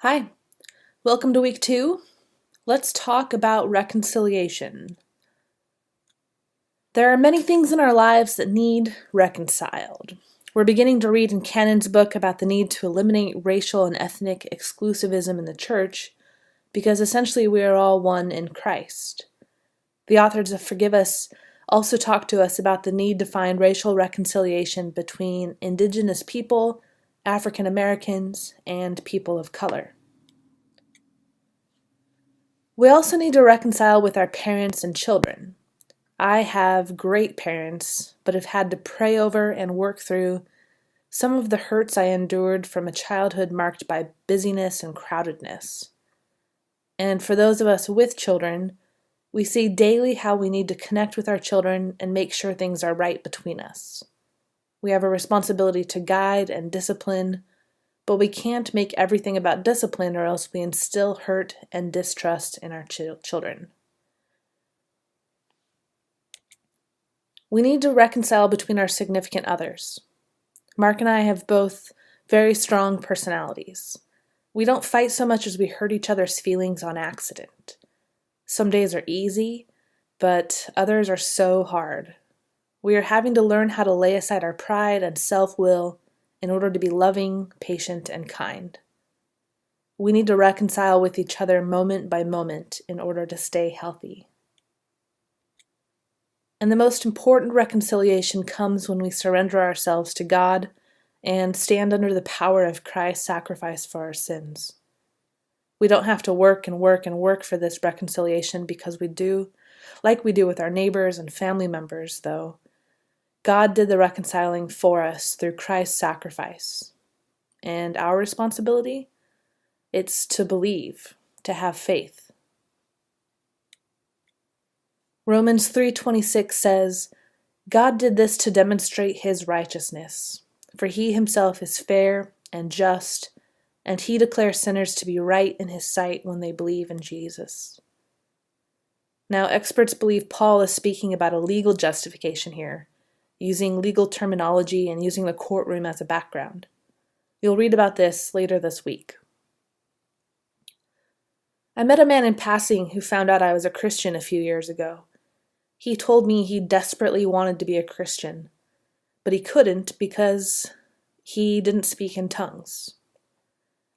Hi, welcome to week 2. Let's talk about reconciliation. There are many things in our lives that need reconciled. We're beginning to read in Cannon's book about the need to eliminate racial and ethnic exclusivism in the church because essentially we are all one in Christ. The authors of Forgive Us also talk to us about the need to find racial reconciliation between Indigenous people, African Americans, and people of color. We also need to reconcile with our parents and children. I have great parents, but have had to pray over and work through some of the hurts I endured from a childhood marked by busyness and crowdedness. And for those of us with children, we see daily how we need to connect with our children and make sure things are right between us. We have a responsibility to guide and discipline, but we can't make everything about discipline or else we instill hurt and distrust in our children. We need to reconcile between our significant others. Mark and I have both very strong personalities. We don't fight so much as we hurt each other's feelings on accident. Some days are easy, but others are so hard. We are having to learn how to lay aside our pride and self-will in order to be loving, patient, and kind. We need to reconcile with each other moment by moment in order to stay healthy. And the most important reconciliation comes when we surrender ourselves to God and stand under the power of Christ's sacrifice for our sins. We don't have to work and work and work for this reconciliation because we do, like we do with our neighbors and family members, though. God did the reconciling for us through Christ's sacrifice. And our responsibility? It's to believe, to have faith. Romans 3:26 says, God did this to demonstrate his righteousness, for he himself is fair and just, and he declares sinners to be right in his sight when they believe in Jesus. Now, experts believe Paul is speaking about a legal justification here, using legal terminology and using the courtroom as a background. You'll read about this later this week. I met a man in passing who found out I was a Christian a few years ago. He told me he desperately wanted to be a Christian, but he couldn't because he didn't speak in tongues.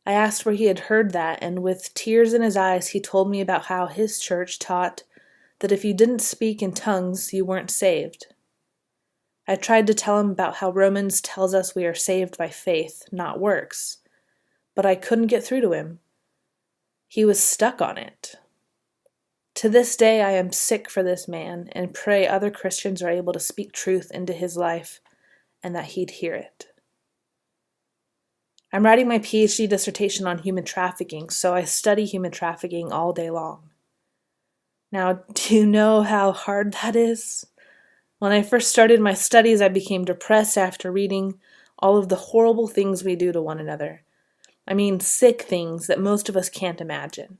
I asked where he had heard that, and with tears in his eyes, he told me about how his church taught that if you didn't speak in tongues, you weren't saved. I tried to tell him about how Romans tells us we are saved by faith, not works, but I couldn't get through to him. He was stuck on it. To this day, I am sick for this man and pray other Christians are able to speak truth into his life and that he'd hear it. I'm writing my PhD dissertation on human trafficking, so I study human trafficking all day long. Now, do you know how hard that is? When I first started my studies, I became depressed after reading all of the horrible things we do to one another. I mean, sick things that most of us can't imagine.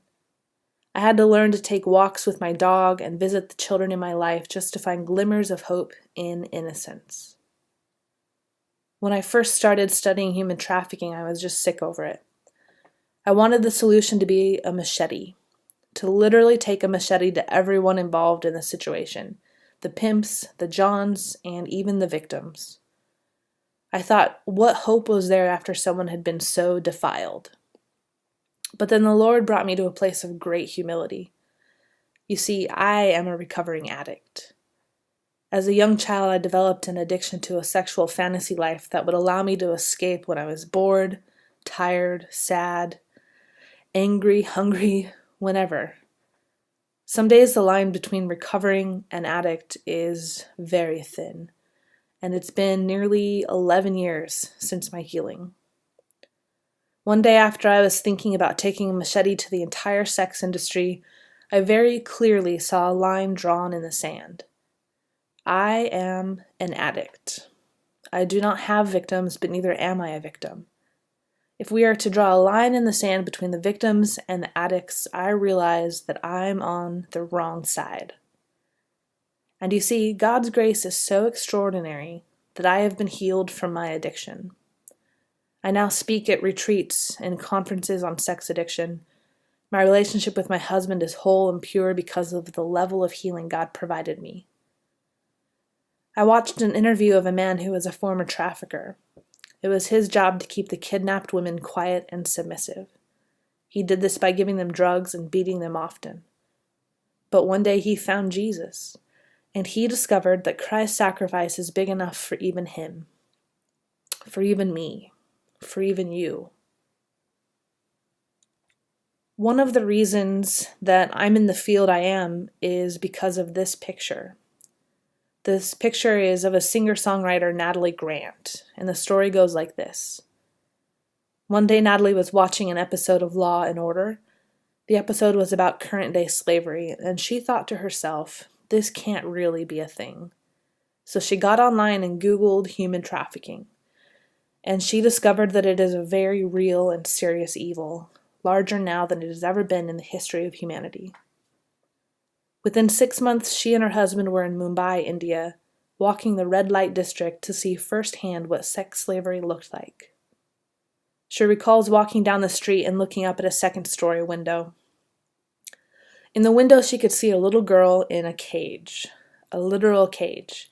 I had to learn to take walks with my dog and visit the children in my life just to find glimmers of hope in innocence. When I first started studying human trafficking, I was just sick over it. I wanted the solution to be a machete, to literally take a machete to everyone involved in the situation, the pimps, the Johns, and even the victims. I thought, what hope was there after someone had been so defiled? But then the Lord brought me to a place of great humility. You see, I am a recovering addict. As a young child, I developed an addiction to a sexual fantasy life that would allow me to escape when I was bored, tired, sad, angry, hungry, whenever. Some days the line between recovering and addict is very thin, and it's been nearly 11 years since my healing. One day after I was thinking about taking a machete to the entire sex industry, I very clearly saw a line drawn in the sand. I am an addict. I do not have victims, but neither am I a victim. If we are to draw a line in the sand between the victims and the addicts, I realize that I'm on the wrong side. And you see, God's grace is so extraordinary that I have been healed from my addiction. I now speak at retreats and conferences on sex addiction. My relationship with my husband is whole and pure because of the level of healing God provided me. I watched an interview of a man who was a former trafficker. It was his job to keep the kidnapped women quiet and submissive. He did this by giving them drugs and beating them often. But one day he found Jesus, and he discovered that Christ's sacrifice is big enough for even him, for even me, for even you. One of the reasons that I'm in the field I am is because of this picture. This picture is of a singer-songwriter, Natalie Grant, and the story goes like this. One day Natalie was watching an episode of Law and Order. The episode was about current-day slavery, and she thought to herself, this can't really be a thing. So she got online and Googled human trafficking, and she discovered that it is a very real and serious evil, larger now than it has ever been in the history of humanity. Within 6 months, she and her husband were in Mumbai, India, walking the red light district to see firsthand what sex slavery looked like. She recalls walking down the street and looking up at a second-story window. In the window, she could see a little girl in a cage, a literal cage.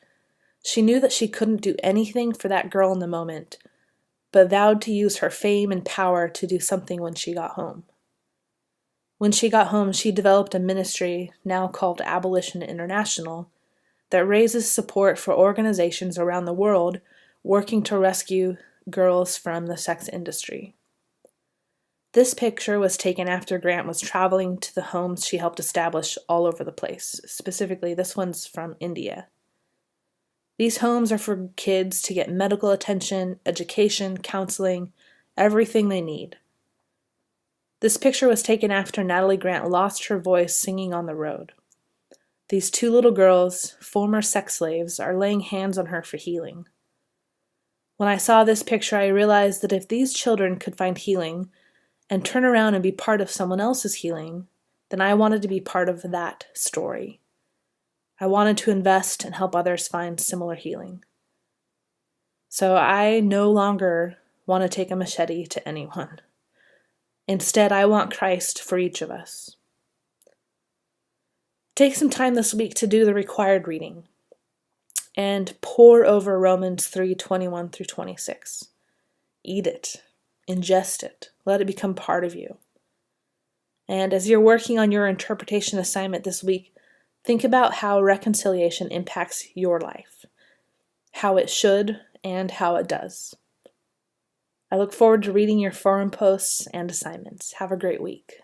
She knew that she couldn't do anything for that girl in the moment, but vowed to use her fame and power to do something when she got home. When she got home, she developed a ministry, now called Abolition International, that raises support for organizations around the world working to rescue girls from the sex industry. This picture was taken after Grant was traveling to the homes she helped establish all over the place. Specifically, this one's from India. These homes are for kids to get medical attention, education, counseling, everything they need. This picture was taken after Natalie Grant lost her voice singing on the road. These two little girls, former sex slaves, are laying hands on her for healing. When I saw this picture, I realized that if these children could find healing and turn around and be part of someone else's healing, then I wanted to be part of that story. I wanted to invest and help others find similar healing. So I no longer want to take a machete to anyone. Instead, I want Christ for each of us. Take some time this week to do the required reading and pore over Romans 3:21 through 26. Eat it, ingest it, let it become part of you. And as you're working on your interpretation assignment this week, think about how reconciliation impacts your life, how it should and how it does. I look forward to reading your forum posts and assignments. Have a great week.